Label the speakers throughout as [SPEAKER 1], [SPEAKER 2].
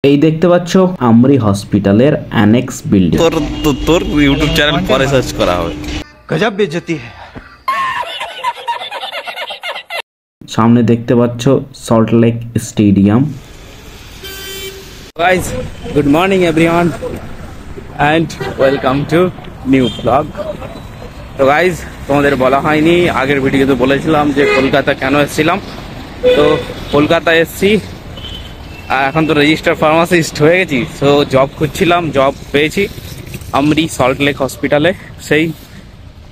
[SPEAKER 1] এই দেখতে পাচ্ছ আমরি হসপিটালের অ্যানেক্স বিল্ডিং।
[SPEAKER 2] তোর ইউটিউব চ্যানেল পরে সার্চ করা হবে।
[SPEAKER 3] গজব বেইজ্জতি है।
[SPEAKER 1] সামনে দেখতে পাচ্ছ Salt Lake stadium.
[SPEAKER 2] Guys, good morning everyone and welcome to new blog. তো গাইস, তোমাদের বলা হয়নি, আগের ভিডিওতে বলেছিলাম যে কলকাতা কেন এসেছিলাম। তো কলকাতা এসেছি, এখন তো রেজিস্টার ফার্মাসিস্ট হয়ে গেছি। সো জব খুঁজছিলাম, জব পেয়েছি আমরি সল্ট লেক হসপিটালে। সেই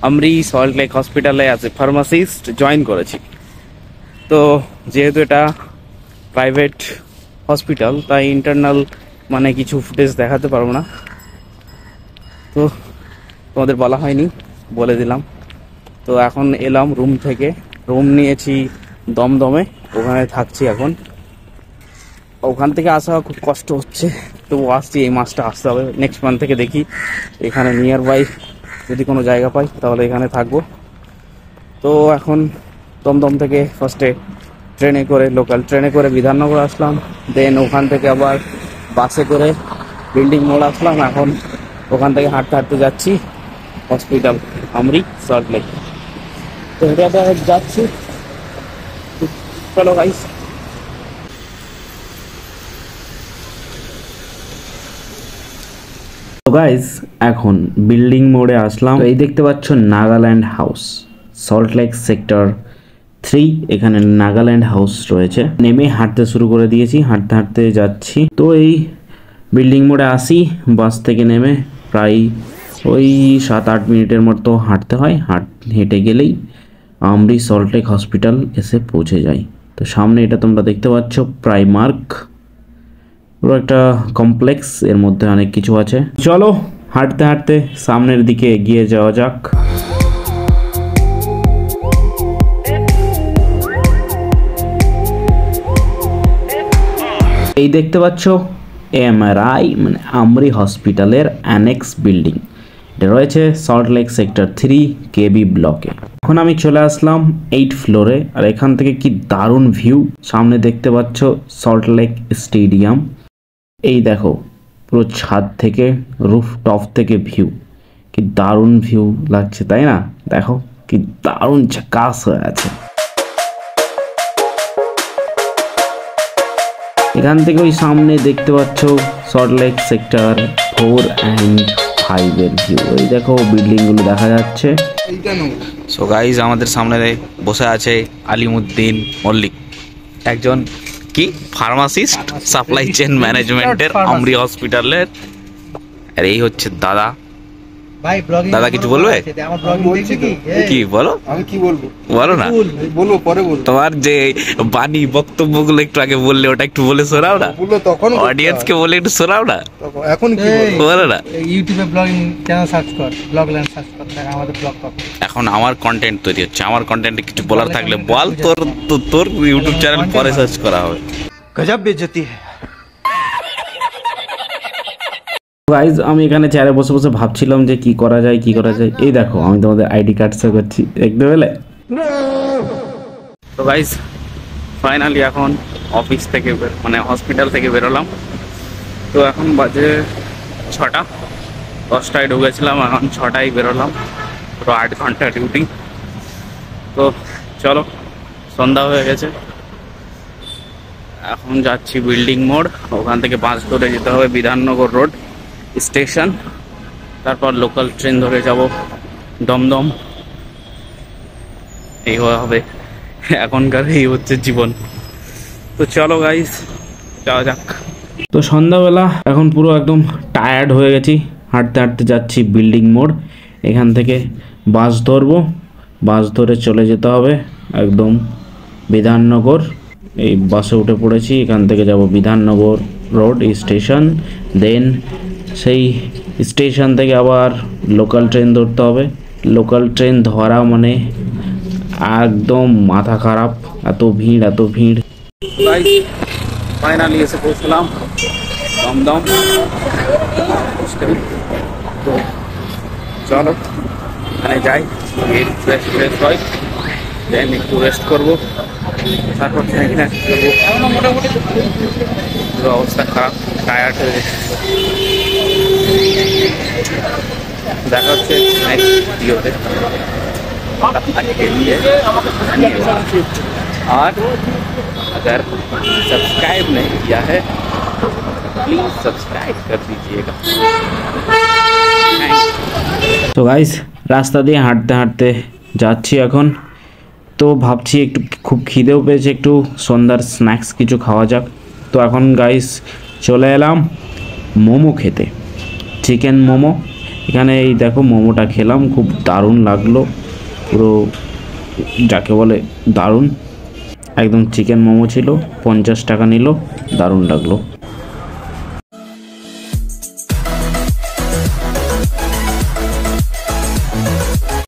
[SPEAKER 2] আমরি সল্ট লেক হসপিটালে অ্যাজ এ ফার্মাসিস্ট জয়েন করেছি। তো যেহেতু এটা প্রাইভেট হসপিটাল, তাই ইন্টারনাল মানে কিছু ফুটেজ দেখাতে পারবো না। তো তোমাদের বলা হয়নি, বলে দিলাম। তো এখন এলাম রুম থেকে, রুম নিয়েছি দমদমে, ওখানে থাকছি এখন। ওখান থেকে আসা খুব কষ্ট হচ্ছে, তো আসছি, এই মাসটা আসতে হবে। নেক্সট মান্থ থেকে দেখি এখানে নিয়ার বাই যদি কোনো জায়গা পাই তাহলে এখানে থাকবো। তো এখন দমদম থেকে ফার্স্টে ট্রেনে করে, লোকাল ট্রেনে করে বিধাননগর আসলাম, দেন ওখান থেকে আবার বাসে করে বিল্ডিং মোড় আসলাম। এখন ওখান থেকে হাঁটতে হাঁটতে যাচ্ছি হসপিটাল আমরি সল্ট লেক। তো এটা যাচ্ছি, চলো গাইস।
[SPEAKER 1] তো গাইস, এখন বিল্ডিং মোড়ে আসলাম। এই দেখতে পাচ্ছ Nagaland house, salt lake sector 3। এখানে নাগাল্যান্ড হাউস রয়েছে। নেমে হাঁটতে শুরু করে দিয়েছি, হাঁটতে হাঁটতে যাচ্ছি। তো এই বিল্ডিং মোড়ে আসি, বাস থেকে নেমে প্রায় ওই 7-8 মিনিটের মতো হাঁটতে হয়। হেঁটে গেলেই আমরি সল্ট লেক হসপিটাল এসে পৌঁছে যাই। তো সামনে এটা তোমরা দেখতে পাচ্ছ প্রাইমার্ক, পুরো একটা কমপ্লেক্স, এর মধ্যে অনেক কিছু আছে। চলো হাঁটতে হাঁটতে সামনের দিকে এগিয়ে যাওয়া যাক। এই দেখতে পাচ্ছ এমআরআই মানে আমরি হসপিটালের অ্যানেক্স বিল্ডিং। এটা রয়েছে সল্ট লেক সেক্টর 3 কেবি ব্লকে। এখন আমি চলে আসলাম 8 ফ্লোরে, আর এখান থেকে কি দারুণ ভিউ। সামনে দেখতে পাচ্ছ সল্ট লেক স্টেডিয়াম। এই দেখো পুরো ছাদ থেকে, রুফ টপ থেকে ভিউ, কি দারুণ ভিউ লাগছে, তাই না? দেখো কি দারুণ ঝাকাস হয়ে আছে। এখান থেকে ওই সামনে দেখতে পাচ্ছ সল্ট লেক সেক্টর 4 অ্যান্ড 5 এর ভিউ। ওই দেখো বিল্ডিং গুলো দেখা যাচ্ছে।
[SPEAKER 2] সো গাইজ, আমাদের সামনে বসে আছে আলিমুদ্দিন মল্লিক, একজন কি ফার্মাসিস্ট, সাপ্লাই চেইন ম্যানেজমেন্টের আমরি হসপিটালের। আর এই হচ্ছে দাদা।
[SPEAKER 3] ভাই ব্লগিং,
[SPEAKER 2] দাদা কিছু বলবে?
[SPEAKER 3] আমার ব্লগিং দেখছে
[SPEAKER 2] কি বলো?
[SPEAKER 3] আমি কি বলবো?
[SPEAKER 2] বলো না,
[SPEAKER 3] বলবো পরে বলবো।
[SPEAKER 2] তোমার যে বাণী বক্তব্যগুলো একটু আগে বললে, ওটা একটু বলে শোনাও না,
[SPEAKER 3] বললো তখন
[SPEAKER 2] অডিয়েন্স কে বলে একটু শোনাও না।
[SPEAKER 3] এখন কি বলবো?
[SPEAKER 2] বলো না।
[SPEAKER 3] ইউটিউবে ব্লগিং চ্যানেল সার্চ কর, ব্লগল্যান্ড সার্চ কর, আমাদের ব্লগ পাবো।
[SPEAKER 2] এখন আমার কন্টেন্ট তৈরি হচ্ছে, আমার কন্টেন্টে কিছু বলার থাকলে বল। তোর ইউটিউব চ্যানেল পরে সার্চ করা হবে।
[SPEAKER 3] গজব বেইজ্জতি है।
[SPEAKER 1] গাইজ, আমি এখানে চেয়ারে বসে বসে ভাবছিলাম যে কি করা যায়, কি করা যায়। এই দেখো আমি তোমাদের আইডি কার্ড শো করছি, দেখতে পেলে?
[SPEAKER 2] তো গাইজ, ফাইনালি এখন অফিস থেকে মানে হসপিটাল থেকে বেরোলাম। তো এখন বাজে 6টা, 10টায় ঢুকেছিলাম, এখন 6টায় বেরোলাম। পুরো 8 ঘন্টা ডিউটি। তো চলো, সন্ধ্যা হয়ে গেছে, এখন যাচ্ছি বিল্ডিং মোড়। ওখান থেকে বাস ধরে যেতে হবে বিধাননগর রোড স্টেশন, তারপর লোকাল ট্রেন ধরে যাব দমদম। এই হবে এখনকার, এই হচ্ছে জীবন। তো চলো গাইস, যাওয়া যাক।
[SPEAKER 1] তো সন্ধ্যাবেলা এখন পুরো একদম টায়ার্ড হয়ে গেছি, হাঁটতে হাঁটতে যাচ্ছি বিল্ডিং মোড়। এখান থেকে বাস ধরবো, বাস ধরে চলে যেতে হবে একদম বিধাননগর। এই বাসে উঠে পড়েছি, এখান থেকে যাব বিধাননগর রোড স্টেশন। দেন সেই স্টেশন থেকে আবার লোকাল ট্রেন ধরতে হবে। লোকাল ট্রেন ধরা মানে একদম মাথা খারাপ, এত ভিড় এত ভিড়।
[SPEAKER 2] ফাইনালি এসে পৌঁছলাম দমদম। তো চলো এখানে যাই, ফ্রেশ ফ্রেশ হয়, দেন একটু রেস্ট করবো, তারপর মোটামুটি অবস্থা খারাপ। টায়ার্ড হয়ে গেছে। দেখা হচ্ছে নেক্সট ভিডিওতে। के लिए धन्यवाद। और अगर सब्सक्राइब नहीं किया है प्लीज सब्सक्राइब कर दीजिएगा।
[SPEAKER 1] তো গাইস রাস্তা দিয়ে হাঁটতে হাঁটতে যাচ্ছি এখন, তো ভাবছি একটু খুব খিদেও পেয়েছে, একটু সন্ধ্যার স্ন্যাক্স কিছু খাওয়া যাক। তো এখন গাইস চলে এলাম মোমো খেতে, চিকেন মোমো। এখানে এই দেখো মোমোটা খেলাম, খুব দারুণ লাগলো, পুরো যাকে বলে দারুণ, একদম চিকেন মোমো ছিল, 50 টাকা নিল, দারুণ লাগলো।